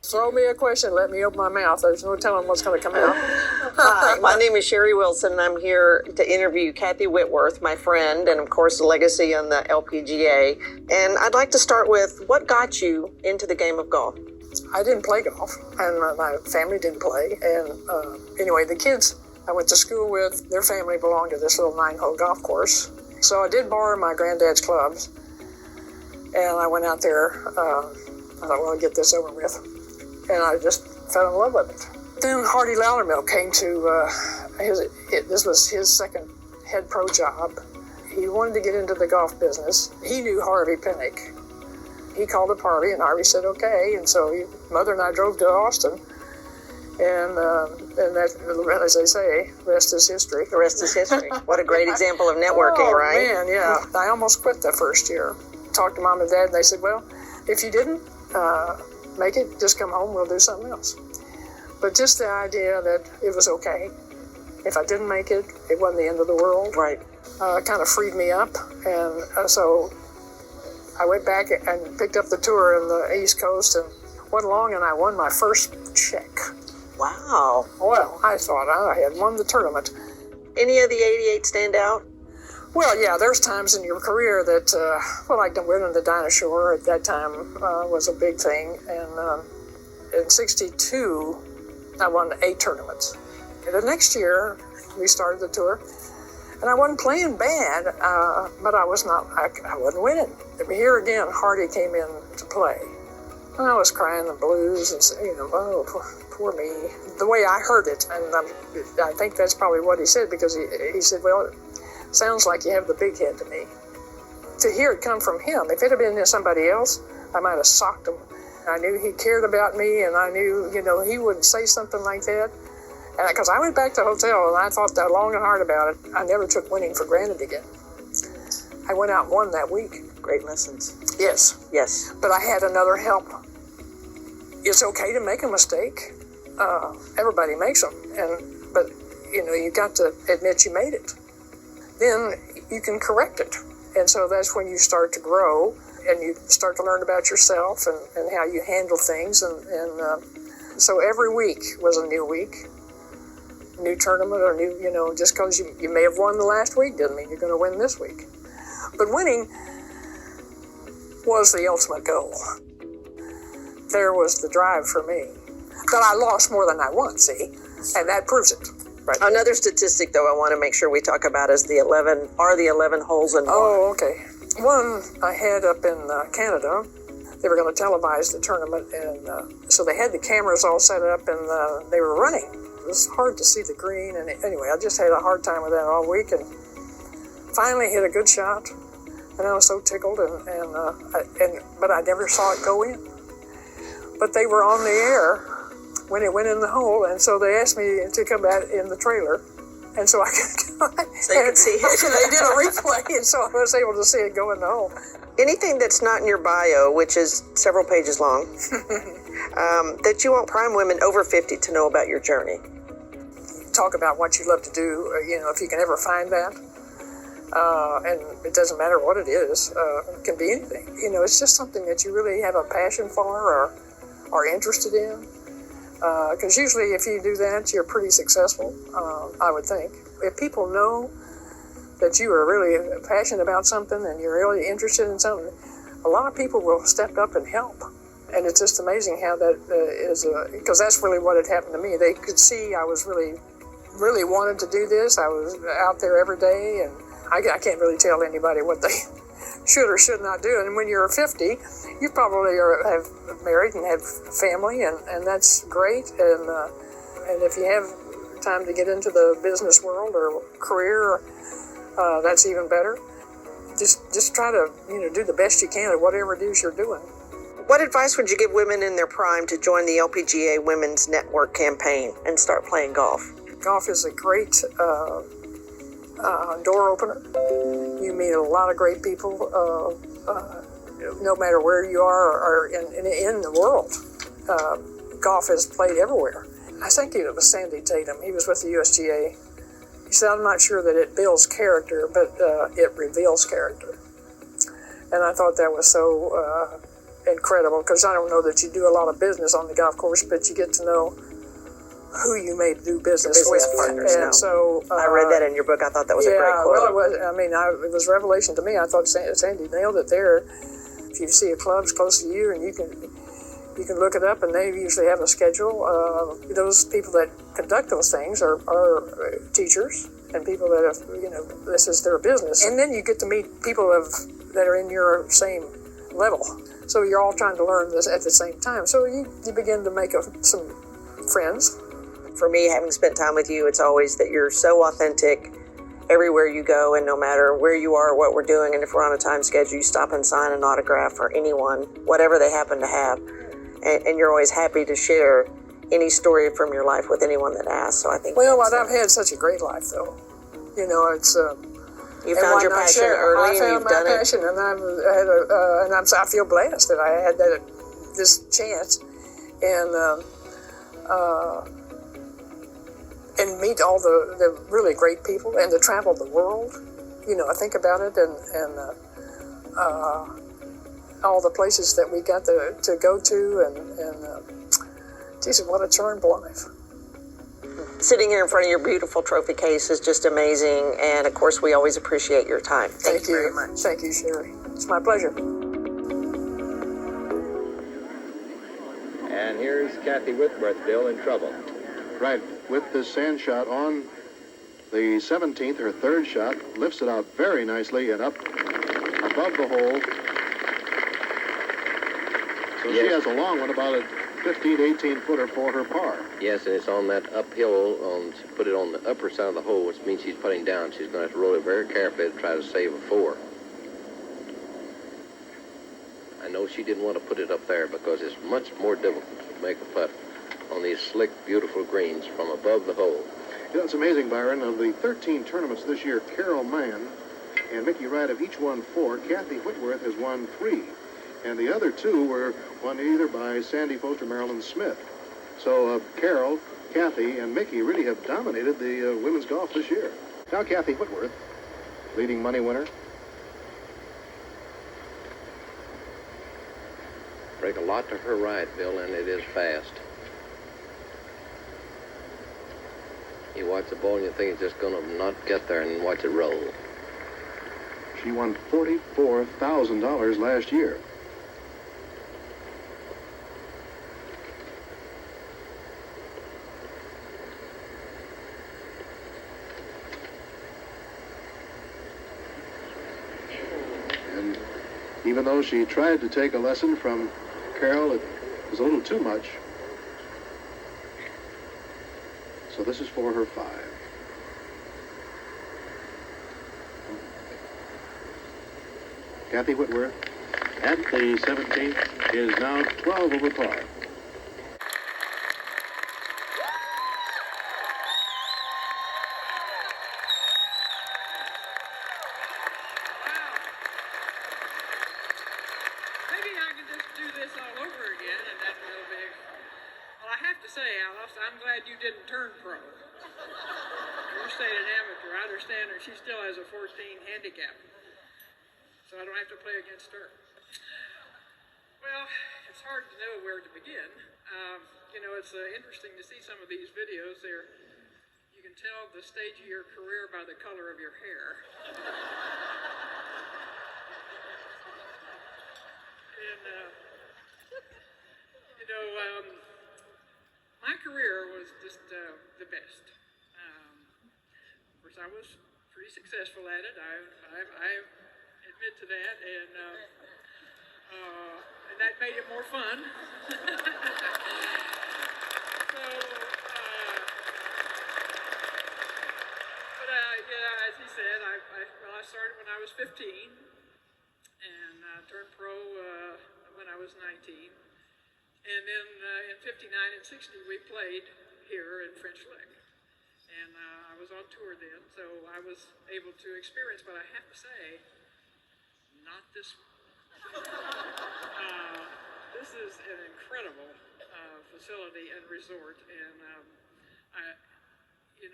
Throw me a question, let me open my mouth. There's no telling what's going to come out. Hi, my name is Sherry Wilson, and I'm here to interview Kathy Whitworth, my friend, and of course, a legacy on the LPGA. And I'd like to start with, what got you into the game of golf? I didn't play golf, and my family didn't play. And anyway, the kids I went to school with, their family belonged to this little 9-hole golf course. So I did borrow my granddad's clubs, and I went out there. I thought, well, I'll get this over with. And I just fell in love with it. Then Hardy Loudermilk came to this was his second head pro job. He wanted to get into the golf business. He knew Harvey Pinnick. He called up Harvey, and Harvey said, okay. And so Mother and I drove to Austin. And that, as they say, rest is history. The rest is history. What a great example of networking, right? Oh, man, yeah. I almost quit the first year. Talked to Mom and Dad, and they said, well, if you didn't make it, just come home, we'll do something else. But just the idea that it was okay. If I didn't make it, it wasn't the end of the world. Right. Kind of freed me up. And so I went back and picked up the tour in the East Coast and went along, and I won my first check. Wow. Well, I thought I had won the tournament. Any of the 88 stand out? Well, yeah, there's times in your career that, like winning the Dinosaur at that time was a big thing. And in 62, I won 8 tournaments. And the next year, we started the tour, and I wasn't playing bad, but I wasn't winning. Here again, Hardy came in to play. And I was crying the blues and saying, oh, poor me. The way I heard it, and I think that's probably what he said, because he said, well, sounds like you have the big head to me. To hear it come from him, if it had been somebody else, I might have socked him. I knew he cared about me, and I knew, he wouldn't say something like that. And because I went back to the hotel, and I thought that long and hard about it. I never took winning for granted again. I went out and won that week. Great lessons. Yes. Yes. But I had another help. It's okay to make a mistake. Everybody makes them. But you got to admit you made it. Then you can correct it. And so that's when you start to grow, and you start to learn about yourself and how you handle things. And so every week was a new week, new tournament, or new, just because you may have won the last week doesn't mean you're going to win this week. But winning was the ultimate goal. There was the drive for me. But I lost more than I won, see? And that proves it. Right. Another statistic, though, I want to make sure we talk about is the 11 holes in one. Oh, okay. One I had up in Canada. They were going to televise the tournament, and so they had the cameras all set up, and they were running. It was hard to see the green, and anyway, I just had a hard time with that all week, and finally hit a good shot, and I was so tickled, but I never saw it go in. But they were on the air when it went in the hole, and so they asked me to come out in the trailer, and so I could so you could see it. They did a replay, and so I was able to see it go in the hole. Anything that's not in your bio, which is several pages long, that you want prime women over 50 to know about your journey? Talk about what you love to do, if you can ever find that. And it doesn't matter what it is. It can be anything. It's just something that you really have a passion for or are interested in. Because usually if you do that, you're pretty successful, I would think. If people know that you are really passionate about something and you're really interested in something, a lot of people will step up and help. And it's just amazing how that is, because that's really what had happened to me. They could see I was really wanted to do this. I was out there every day, and I can't really tell anybody what they should or should not do. And when you're 50, you probably have married and have family, and that's great. And if you have time to get into the business world or career, that's even better. Just try to do the best you can at whatever it is you're doing. What advice would you give women in their prime to join the LPGA Women's Network campaign and start playing golf? Golf is a great door opener. You meet a lot of great people, no matter where you are or in the world. Golf is played everywhere. I think it was Sandy Tatum. He was with the USGA. He said, I'm not sure that it builds character, but it reveals character. And I thought that was so incredible, because I don't know that you do a lot of business on the golf course, but you get to know who you may do business with. Partners, And so I read that in your book. I thought that was a great quote. Well, it was. I mean, it was revelation to me. I thought Sandy nailed it there. If you see a club's close to you, and you can look it up, and they usually have a schedule. Those people that conduct those things are teachers and people that have, this is their business. And then you get to meet people that are in your same level. So you're all trying to learn this at the same time. So you begin to make some friends. For me, having spent time with you, it's always that you're so authentic everywhere you go, and no matter where you are, what we're doing, and if we're on a time schedule, you stop and sign an autograph for anyone, whatever they happen to have. And you're always happy to share any story from your life with anyone that asks. So I think. Well, I've had such a great life, though. It's. You found your passion early, and you've done it. I found my passion, and I feel blessed that I had this chance, and meet all the really great people, and to travel the world. I think about it, and all the places that we got to go to, and geez, what a charmed life. Sitting here in front of your beautiful trophy case is just amazing, and of course, we always appreciate your time. Thank you very much. Thank you, Sherry. It's my pleasure. And here's Kathy Whitworth, Bill, in trouble. Right, with the sand shot on the 17th, her third shot, lifts it out very nicely and up above the hole. So yes. She has a long one, about a 15, 18-footer for her par. Yes, and it's on that uphill, to put it on the upper side of the hole, which means she's putting down. She's going to have to roll it very carefully to try to save a 4. I know she didn't want to put it up there because it's much more difficult to make a putt on these slick, beautiful greens from above the hole. It's amazing, Byron. Of the 13 tournaments this year, Carol Mann and Mickey Wright have each won 4. Kathy Whitworth has won 3. And the other 2 were won either by Sandy Post or Marilyn Smith. So Carol, Kathy, and Mickey really have dominated the women's golf this year. Now Kathy Whitworth, leading money winner. Break a lot to her right, Bill, and it is fast. You watch the ball and you think it's just going to not get there, and watch it roll. She won $44,000 last year. And even though she tried to take a lesson from Carol, it was a little too much. So this is for her 5. Kathy Whitworth at the 17th is now 12 over par. Maybe I can just do this all over again, and then it'll be. Well, I have to say, Alice, I'm glad you didn't turn pro. You stayed an amateur. I understand her. She still has a 14 handicap, so I don't have to play against her. Well, it's hard to know where to begin. It's interesting to see some of these videos. You can tell the stage of your career by the color of your hair. And, my career was just the best. Of course, I was pretty successful at it. I admit to that, and that made it more fun. As he said, I started when I was 15, and turned pro when I was 19. And then in 59 and 60, we played here in French Lick. And I was on tour then, so I was able to experience, but I have to say, not this one. This is an incredible facility and resort. And, you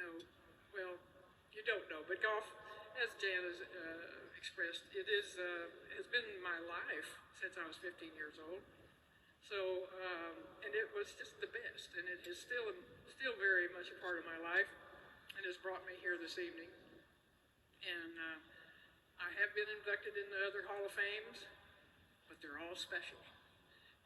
don't know, but golf, as Jan has expressed, it has been my life. life since I was 15 years old. So, and it was just the best, and it is still very much a part of my life, and has brought me here this evening. And I have been inducted in the other Hall of Fames, but they're all special.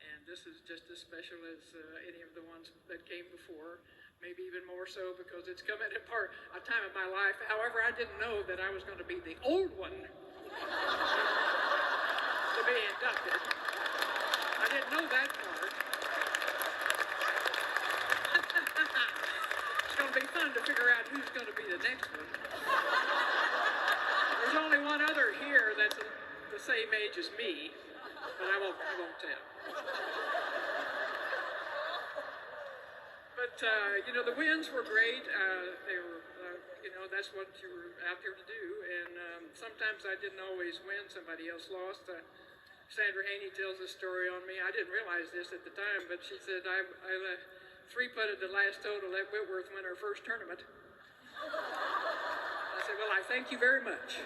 And this is just as special as any of the ones that came before, maybe even more so because it's come at a time of my life. However, I didn't know that I was going to be the old one to be inducted. I didn't know that part. It's going to be fun to figure out who's going to be the next one. There's only one other here that's the same age as me, but I won't tell. But, the wins were great. They were, that's what you were out there to do. And sometimes I didn't always win. Somebody else lost. Sandra Haney tells a story on me. I didn't realize this at the time, but she said I three-putted the last toe to let Whitworth win her first tournament. I said, well, I thank you very much.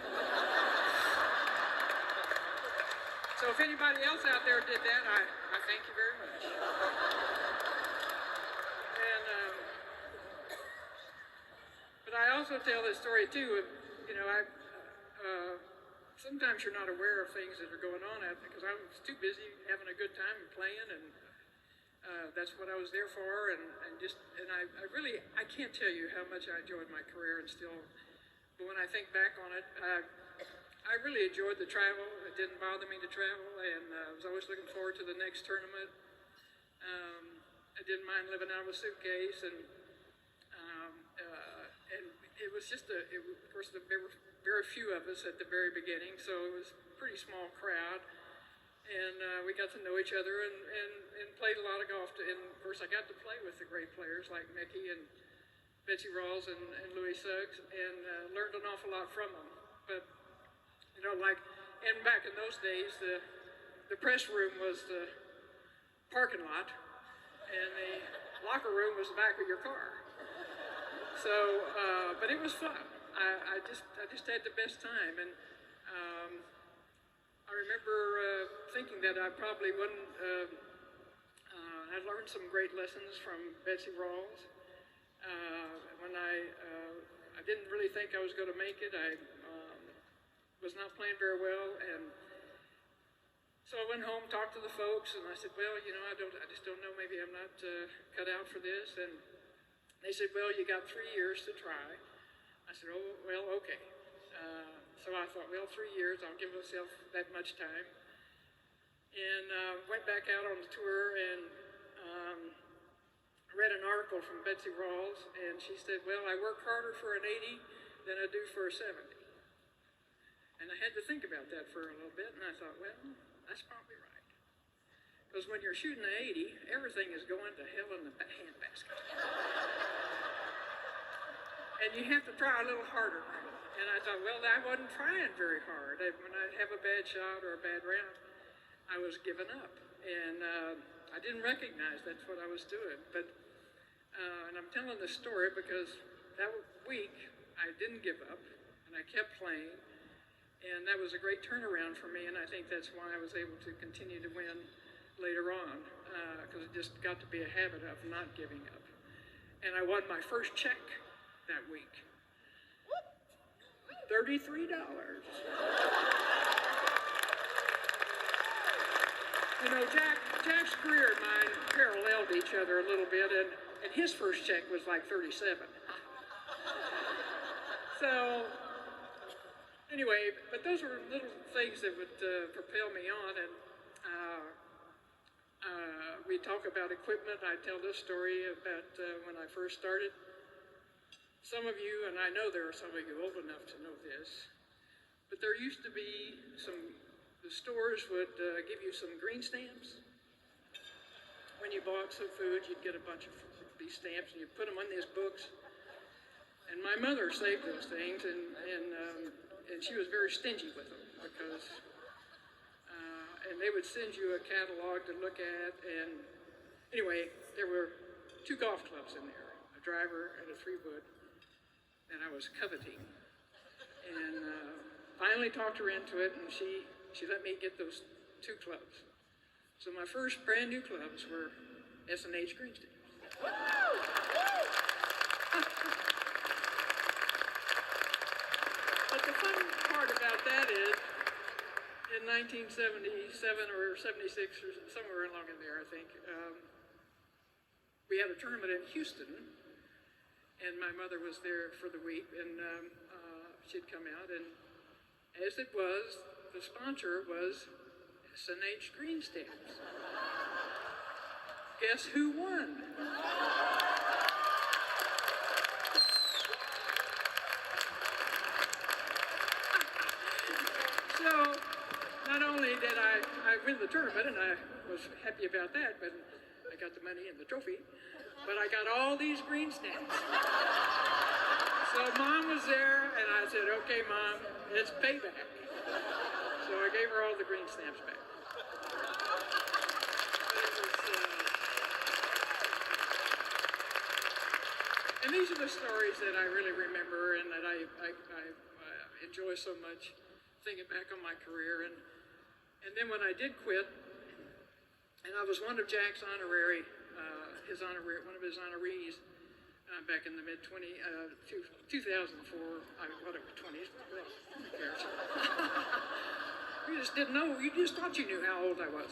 So if anybody else out there did that, I thank you very much. But I also tell this story too. Sometimes you're not aware of things that are going on out there because I was too busy having a good time and playing, and that's what I was there for. And I can't tell you how much I enjoyed my career, and still. But when I think back on it, I really enjoyed the travel. It didn't bother me to travel, and I was always looking forward to the next tournament. I didn't mind living out of a suitcase, and it was just of course, there were very few of us at the very beginning, so it was a pretty small crowd, and we got to know each other and played a lot of golf. And of course, I got to play with the great players like Mickey and Betsy Rawls and Louis Suggs, and learned an awful lot from them. But and back in those days, the press room was the parking lot, and the locker room was the back of your car. So, but it was fun. I just had the best time, and I remember thinking that I probably wouldn't. I learned some great lessons from Betsy Rawls. When I didn't really think I was going to make it. I was not playing very well, and so I went home, talked to the folks, and I said, well, I just don't know, maybe I'm not cut out for this. And they said, well, you got 3 years to try. I said, oh, well, okay. So I thought, well, 3 years, I'll give myself that much time. And went back out on the tour and read an article from Betsy Rawls, and she said, well, I work harder for an 80 than I do for a 70. And I had to think about that for a little bit, and I thought, well, that's probably right. Because when you're shooting an 80, everything is going to hell in the handbasket. And you have to try a little harder. And I thought, well, I wasn't trying very hard. When I'd have a bad shot or a bad round, I was giving up. And I didn't recognize that's what I was doing. But, and I'm telling this story because that week I didn't give up, and I kept playing. And that was a great turnaround for me, and I think that's why I was able to continue to win later on, because it just got to be a habit of not giving up. And I won my first check that week. $33. Jack's career and mine paralleled each other a little bit, and his first check was like 37. So, anyway, but those were little things that would propel me on, and we talk about equipment. I tell this story about when I first started. Some of you, and I know there are some of you old enough to know this, but there used to be the stores would give you some green stamps. When you bought some food, you'd get a bunch of these stamps, and you put them on these books. And my mother saved those things, and she was very stingy with them because, and they would send you a catalog to look at. And anyway, there were 2 golf clubs in there, a driver and a 3-wood, and I was coveting. And finally talked her into it, and she let me get those 2 clubs. So my first brand new clubs were S&H green stamps. But the fun part about that is, in 1977 or 76 or somewhere along in there, I think, we had a tournament in Houston, and my mother was there for the week, and she'd come out, and as it was, the sponsor was S&H green stamps. Guess who won? So, not only did I win the tournament, and I was happy about that, but I got the money and the trophy, but I got all these green stamps. So Mom was there, and I said, okay, Mom, it's payback. So I gave her all the green stamps back. And these are the stories that I really remember and that I enjoy so much, thinking back on my career. And then when I did quit, and I was one of Jack's one of his honorees back in the mid-2004, whatever, 20s, well, who cares? You just didn't know, you just thought you knew how old I was.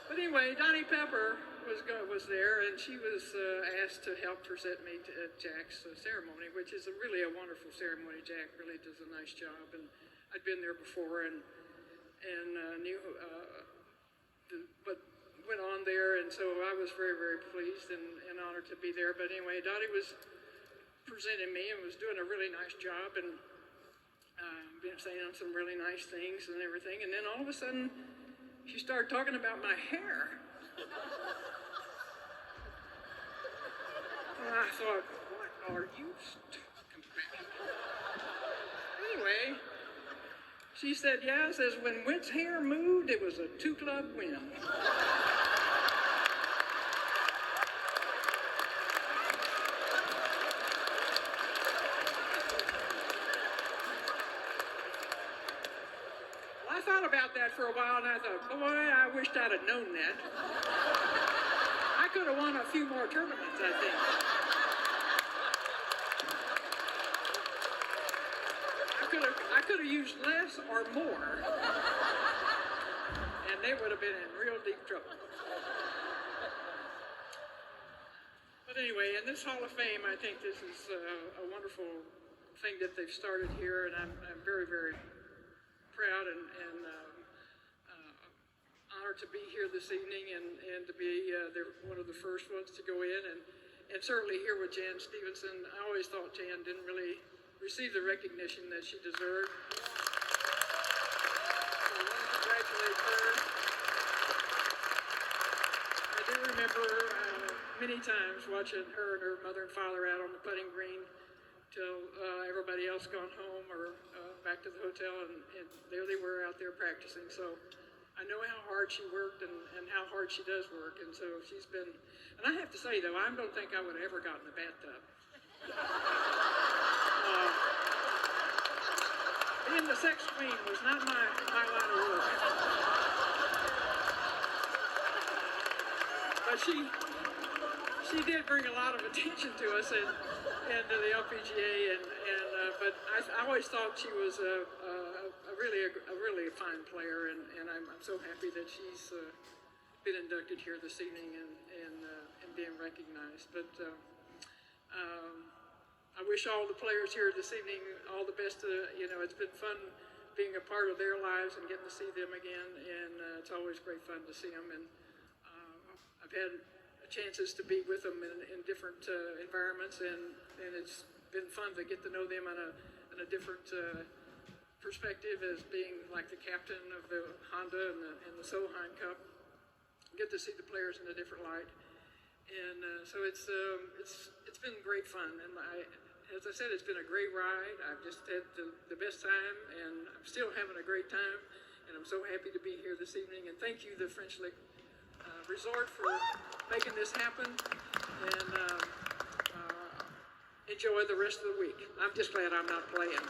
But anyway, Donnie Pepper was there, and she was asked to help present me at Jack's ceremony, which is really a wonderful ceremony. Jack really does a nice job, and I'd been there before and knew, but went on there, and so I was very, very pleased and honored to be there. But anyway, Dottie was presenting me and was doing a really nice job and been saying some really nice things and everything, and then all of a sudden she started talking about my hair. And I thought, what are you talking about? Anyway, she said, yeah, says when Whit's hair moved, it was a 2-club win. Well, I thought about that for a while, and I thought, boy, I wished I'd have known that. I could have won a few more tournaments, I think. I could have used less or more, and they would have been in real deep trouble. But anyway, in this Hall of Fame, I think this is a wonderful thing that they've started here, and I'm very, very proud and honored to be here this evening and to be one of the first ones to go in, and certainly here with Jan Stevenson. I always thought Jan didn't really receive the recognition that she deserved. So I want to congratulate her. I do remember many times watching her and her mother and father out on the putting green till everybody else gone home or back to the hotel, and there they were out there practicing. So I know how hard she worked and how hard she does work, and so she's been, and I have to say though, I don't think I would have ever gotten in the bathtub. Being the sex queen was not my line of work. But she did bring a lot of attention to us and to the LPGA, but I always thought she was a really fine player, and I'm so happy that she's been inducted here this evening and being recognized. But I wish all the players here this evening all the best. It's been fun being a part of their lives and getting to see them again, and it's always great fun to see them. And I've had chances to be with them in different environments, and it's been fun to get to know them in a different perspective as being like the captain of the Honda and the Solheim Cup. Get to see the players in a different light. And so it's been great fun, and as I said, it's been a great ride. I've just had the best time, and I'm still having a great time, and I'm so happy to be here this evening. And thank you, the French Lick Resort, for making this happen, and enjoy the rest of the week. I'm just glad I'm not playing.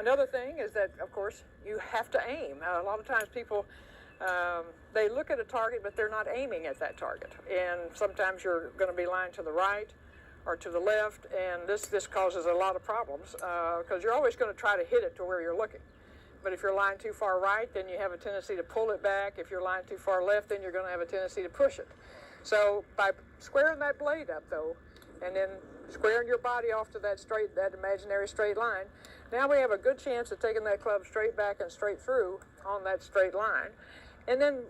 Another thing is that, of course, you have to aim. A lot of times people, they look at a target, but they're not aiming at that target. And sometimes you're going to be lying to the right or to the left, and this causes a lot of problems because you're always going to try to hit it to where you're looking. But if you're lying too far right, then you have a tendency to pull it back. If you're lying too far left, then you're going to have a tendency to push it. So by squaring that blade up, though, and then squaring your body off to that imaginary straight line, now we have a good chance of taking that club straight back and straight through on that straight line. And then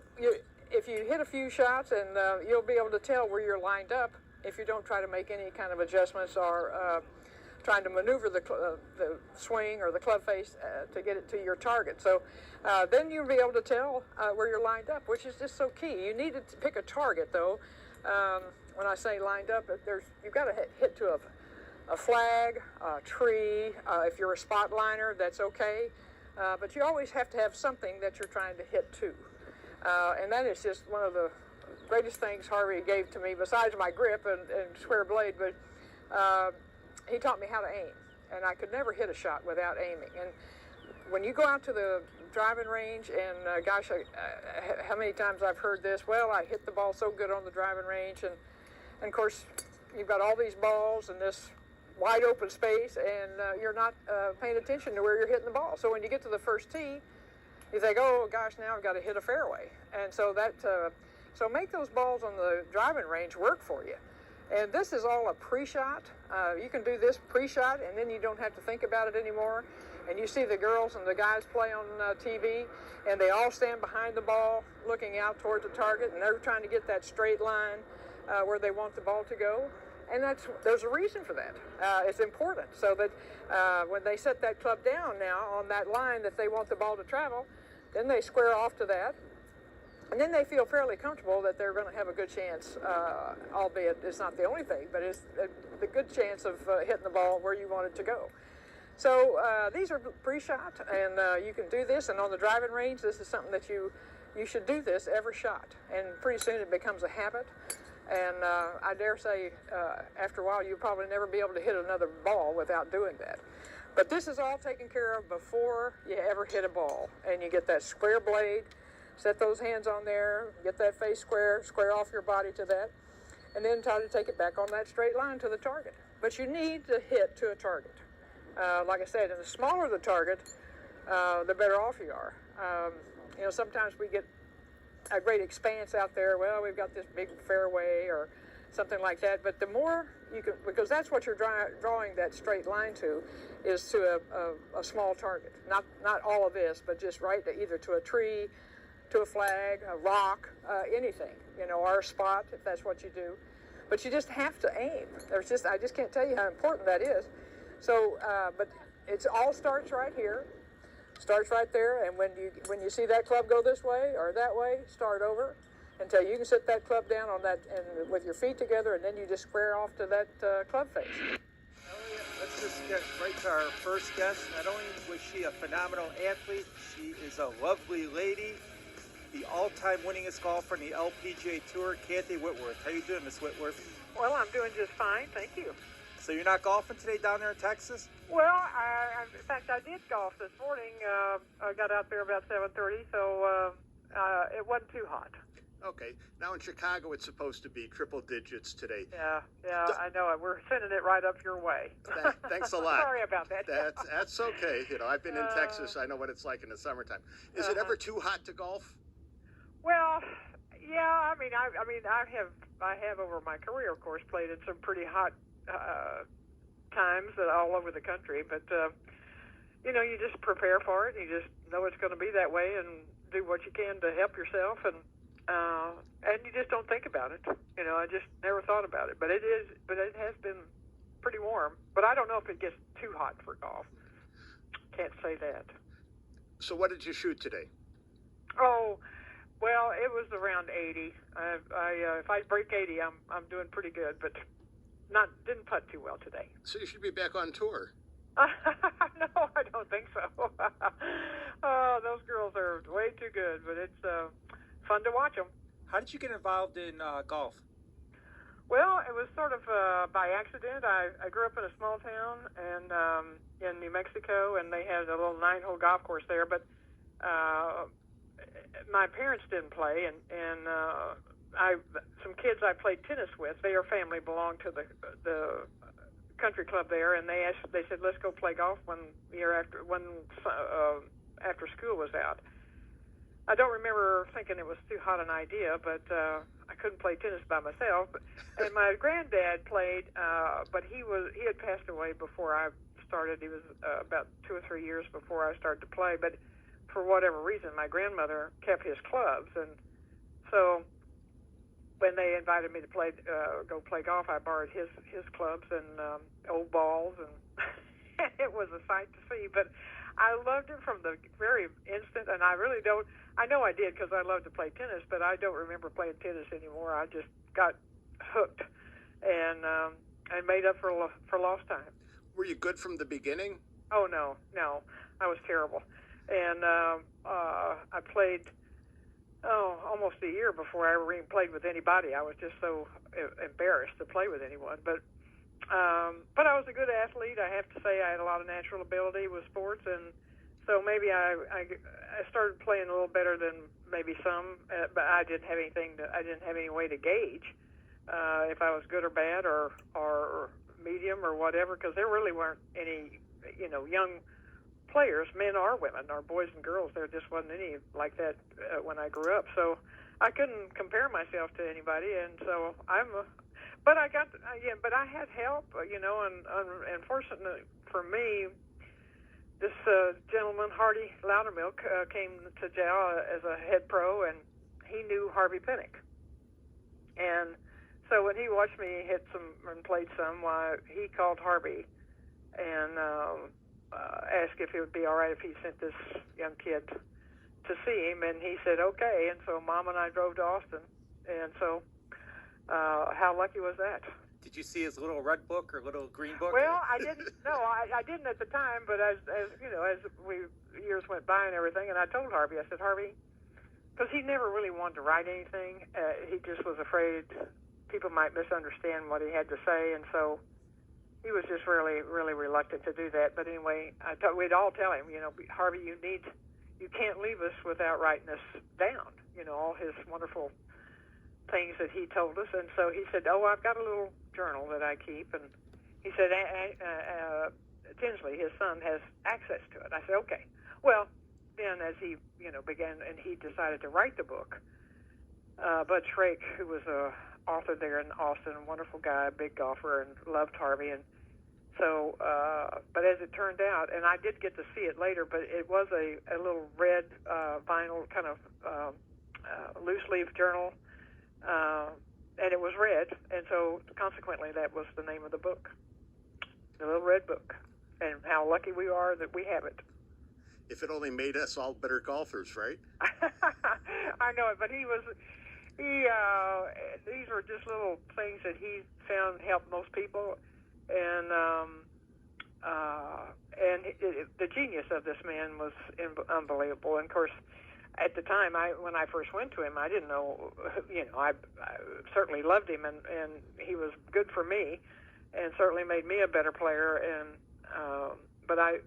if you hit a few shots, and you'll be able to tell where you're lined up if you don't try to make any kind of adjustments or trying to maneuver the swing or the club face to get it to your target. So then you'll be able to tell where you're lined up, which is just so key. You need to pick a target, though. When I say lined up, you've got to hit to a flag, a tree. If you're a spot liner, that's okay. But you always have to have something that you're trying to hit to. And that is just one of the greatest things Harvey gave to me, besides my grip and square blade. But he taught me how to aim, and I could never hit a shot without aiming. And when you go out to the driving range, and gosh, how many times I've heard this, well, I hit the ball so good on the driving range, and of course, you've got all these balls in this wide open space, and you're not paying attention to where you're hitting the ball. So when you get to the first tee, you think, oh gosh, now I've got to hit a fairway. And so so make those balls on the driving range work for you. And this is all a pre-shot. You can do this pre-shot, and then you don't have to think about it anymore. And you see the girls and the guys play on TV, and they all stand behind the ball looking out towards the target, and they're trying to get that straight line where they want the ball to go. And there's a reason for that. It's important so that when they set that club down now on that line that they want the ball to travel, then they square off to that. And then they feel fairly comfortable that they're going to have a good chance, albeit it's not the only thing, but it's the good chance of hitting the ball where you want it to go. So these are pre-shot, and you can do this. And on the driving range, this is something that you should do this every shot. And pretty soon it becomes a habit. And I dare say after a while you'll probably never be able to hit another ball without doing that. But this is all taken care of before you ever hit a ball. And you get that square blade. Set those hands on there, get that face square off your body to that, and then try to take it back on that straight line to the target. But you need to hit to a target. Like I said, and the smaller the target, the better off you are. Sometimes we get a great expanse out there. Well, we've got this big fairway or something like that. But the more you can, because that's what you're drawing that straight line to, is to a small target. Not all of this, but just right to either to a tree, to a flag, a rock, anything, or a spot, if that's what you do. But you just have to aim. I just can't tell you how important that is. So, but it all starts right here, starts right there, and when you see that club go this way or that way, start over until you can set that club down on that, and with your feet together, and then you just square off to that club face. Let's just get right to our first guest. Not only was she a phenomenal athlete, she is a lovely lady. The all-time winningest golfer in the LPGA Tour, Kathy Whitworth. How you doing, Miss Whitworth? Well, I'm doing just fine, thank you. So you're not golfing today down there in Texas? Well, in fact, I did golf this morning. I got out there about 7:30, so it wasn't too hot. Okay. Now in Chicago, it's supposed to be triple digits today. Yeah, I know it. We're sending it right up your way. Thanks a lot. Sorry about that. That's okay. I've been in Texas. I know what it's like in the summertime. Is it ever too hot to golf? Well, yeah. I have over my career, of course, played in some pretty hot times all over the country. But you just prepare for it. You just know it's going to be that way, and do what you can to help yourself, and you just don't think about it. I just never thought about it. But it has been pretty warm. But I don't know if it gets too hot for golf. Can't say that. So what did you shoot today? Oh. Well, it was around 80. If I break 80, I'm doing pretty good, but didn't putt too well today. So you should be back on tour. No, I don't think so. Oh, those girls are way too good, but it's fun to watch them. How did you get involved in golf? Well, it was sort of by accident. I grew up in a small town and in New Mexico, and they had a little 9-hole golf course there. But my parents didn't play, and some kids I played tennis with, their family belonged to the country club there, and they said, let's go play golf after school was out. I don't remember thinking it was too hot an idea, but I couldn't play tennis by myself. And my granddad played, but he had passed away before I started. He was about 2 or 3 years before I started to play. But for whatever reason, my grandmother kept his clubs, and so when they invited me to go play golf, I borrowed his clubs and old balls, and it was a sight to see. But I loved it from the very instant, and I really don't. I know I did because I love to play tennis, but I don't remember playing tennis anymore. I just got hooked, and made up for lost time. Were you good from the beginning? Oh no, I was terrible, and I played almost a year before I ever even played with anybody. I was just so embarrassed to play with anyone, but I was a good athlete. I have to say I had a lot of natural ability with sports, and so maybe I started playing a little better than maybe some, but I didn't have any way to gauge if I was good or bad or medium or whatever, because there really weren't any, young players, men or women, or boys and girls. There just wasn't any like that when I grew up. So I couldn't compare myself to anybody, and so but I had help, and fortunately for me, this gentleman, Hardy Loudermilk, came to jail as a head pro, and he knew Harvey Pinnock. And so when he watched me hit some and played some, he called Harvey and asked if it would be all right if he sent this young kid to see him, and he said okay. And so Mom and I drove to Austin, and so how lucky was that? Did you see his little red book or little green book? Well, I didn't. No, I didn't at the time. But as years went by and everything, and I told Harvey, I said, Harvey, because he never really wanted to write anything. He just was afraid people might misunderstand what he had to say, and so he was just really, really reluctant to do that. But anyway, we'd all tell him, Harvey, you can't leave us without writing this down. All his wonderful things that he told us. And so he said, I've got a little journal that I keep. And he said, Tinsley, his son, has access to it. I said, okay. Well, then as he, began, and he decided to write the book, Bud Shrake, who was a author there in Austin, a wonderful guy, a big golfer, and loved Harvey. And so, but as it turned out, and I did get to see it later, but it was a little red vinyl kind of loose leaf journal, and it was red, and so consequently that was the name of the book, the Little Red Book, and how lucky we are that we have it. If it only made us all better golfers, right? I know it, but these were just little things that he found helped most people, and the genius of this man was unbelievable. And of course, at the time, when I first went to him, I didn't know, I certainly loved him, and he was good for me, and certainly made me a better player. And but I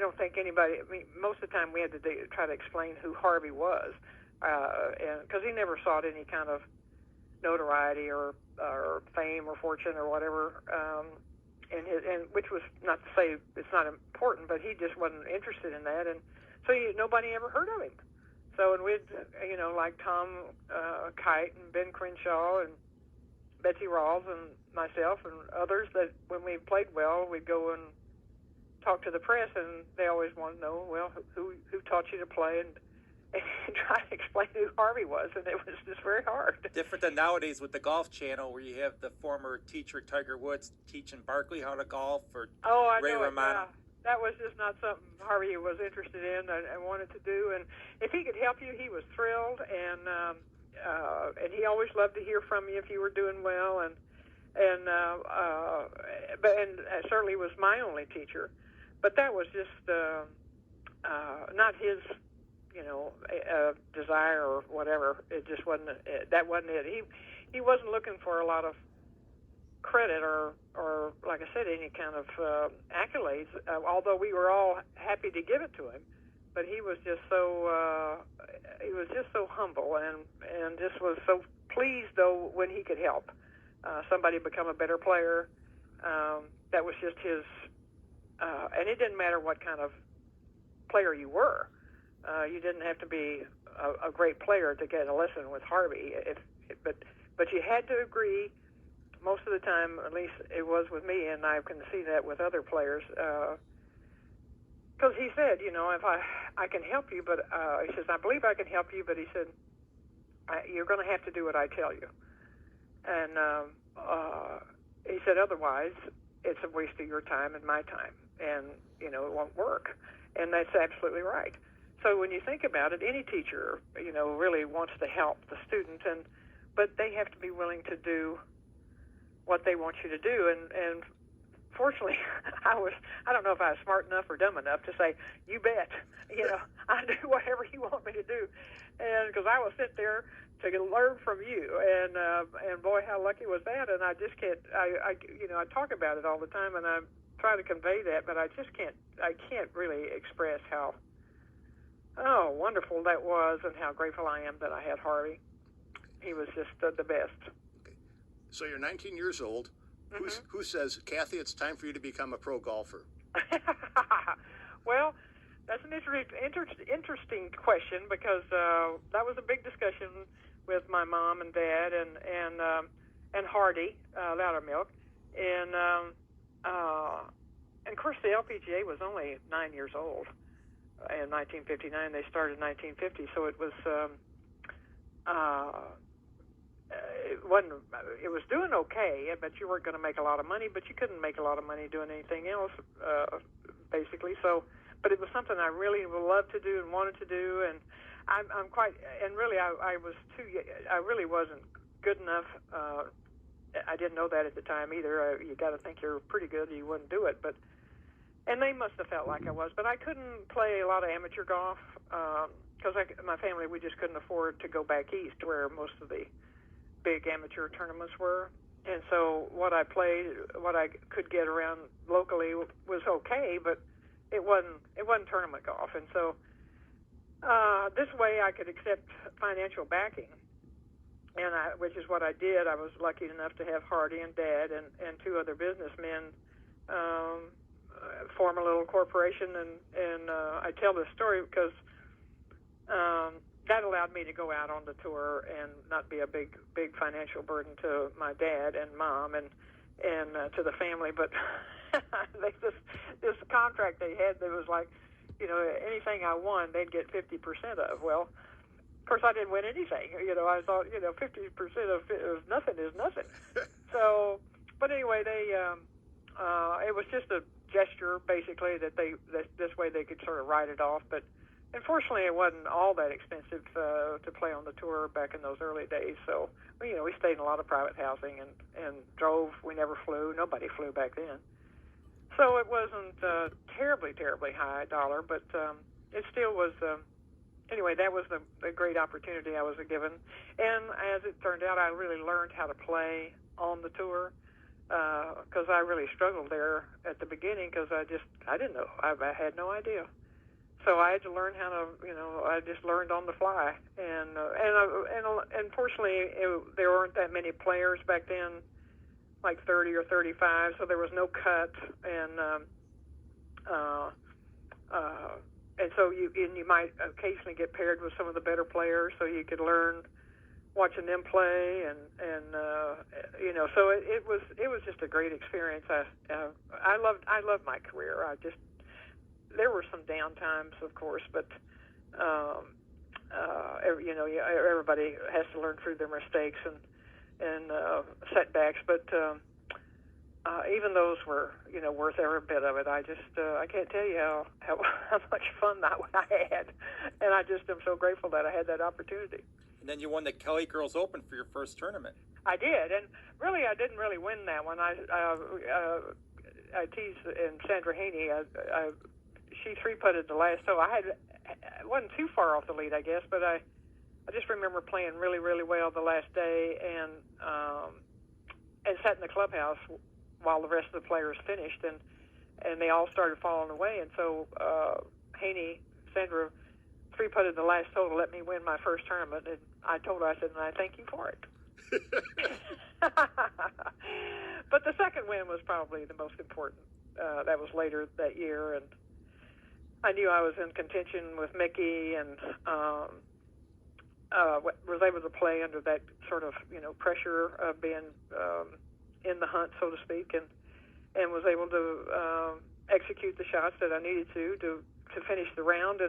don't think anybody. I mean, most of the time we had to try to explain who Harvey was, and because he never sought any kind of notoriety or fame or fortune or whatever. And which was not to say it's not important, but he just wasn't interested in that, and so nobody ever heard of him. So, and we'd, like Tom Kite and Ben Crenshaw and Betsy Rawls and myself and others, that when we played well, we'd go and talk to the press, and they always wanted to know, well, who taught you to play, and try to explain who Harvey was, and it was just very hard. Different than nowadays with the Golf Channel, where you have the former teacher Tiger Woods teaching Barkley how to golf, or Ray Romano. That was just not something Harvey was interested in and wanted to do. And if he could help you, he was thrilled. And he always loved to hear from you if you were doing well. And certainly was my only teacher. But that was just not his, desire or whatever. It just wasn't. That wasn't it. He wasn't looking for a lot of credit or like I said, any kind of accolades. Although we were all happy to give it to him, but he was just so humble and just was so pleased though when he could help somebody become a better player. That was just his, and it didn't matter what kind of player you were. You didn't have to be a great player to get a lesson with Harvey. But you had to agree. Most of the time, at least it was with me, and I can see that with other players. Because he said, you know, if I can help you, but he says, I believe I can help you, but he said, you're going to have to do what I tell you. And he said, otherwise, it's a waste of your time and my time, and, you know, it won't work. And that's absolutely right. So when you think about it, any teacher, you know, really wants to help the student, but they have to be willing to do what they want you to do. And fortunately, I don't know if I was smart enough or dumb enough to say, you bet, you know, I do whatever you want me to do. And because I will sit there to learn from you. And boy, how lucky was that? And I just can't, I talk about it all the time, and I try to convey that, but I can't really express how wonderful that was and how grateful I am that I had Harvey. He was just the best. Okay. So you're 19 years old. Mm-hmm. Who says, Kathy, it's time for you to become a pro golfer? Well, that's an interesting question, because that was a big discussion with my mom and dad and Hardy Loudermilk, and of course the LPGA was only 9 years old in 1959. They started in 1950, so it was it was doing okay, but you weren't going to make a lot of money, but you couldn't make a lot of money doing anything else, basically. So, but it was something I really loved to do and wanted to do, and I'm quite, and really I really wasn't good enough. I didn't know that at the time either. You got to think you're pretty good, or you wouldn't do it. And they must have felt like I was, but I couldn't play a lot of amateur golf because my family, we just couldn't afford to go back east where most of the big amateur tournaments were. And so what I played, what I could get around locally was okay, but it wasn't tournament golf. And so this way I could accept financial backing, and which is what I did. I was lucky enough to have Hardy and Dad and two other businessmen form a little corporation, and I tell this story because that allowed me to go out on the tour and not be a big financial burden to my dad and mom and to the family. But this contract they had, that was like, you know, anything I won, they'd get 50% of. Well, of course, I didn't win anything. You know, I thought, 50% of nothing is nothing. So, but anyway, it was just a gesture, basically, that this way they could sort of write it off. But unfortunately, it wasn't all that expensive to play on the tour back in those early days. So, we stayed in a lot of private housing and drove. We never flew. Nobody flew back then. So it wasn't terribly high dollar, but it still was. Anyway, that was the great opportunity I was given. And as it turned out, I really learned how to play on the tour, because I really struggled there at the beginning, because I didn't know. I had no idea. So I had to learn how to, I just learned on the fly. And fortunately, there weren't that many players back then, like 30 or 35, so there was no cut. And so you might occasionally get paired with some of the better players, so you could learn watching them play, and so it was just a great experience. I loved my career. There were some down times, of course, but everybody has to learn through their mistakes and setbacks, but even those were worth every bit of it. I can't tell you how much fun I had, and I just am so grateful that I had that opportunity. And then you won the Kelly Girls Open for your first tournament. I did, and really I didn't really win that one. I teased, and Sandra Haney, she three-putted the last hole. I wasn't too far off the lead, I guess, but I just remember playing really, really well the last day, and sat in the clubhouse while the rest of the players finished, and they all started falling away. And so Haney, Sandra, three-putted the last hole to let me win my first tournament. And I told her, I said, and I thank you for it. But the second win was probably the most important. That was later that year, and I knew I was in contention with Mickey, and was able to play under that sort of, pressure of being in the hunt, so to speak, and was able to execute the shots that I needed to finish the round,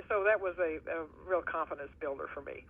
so that was a real confidence builder for me.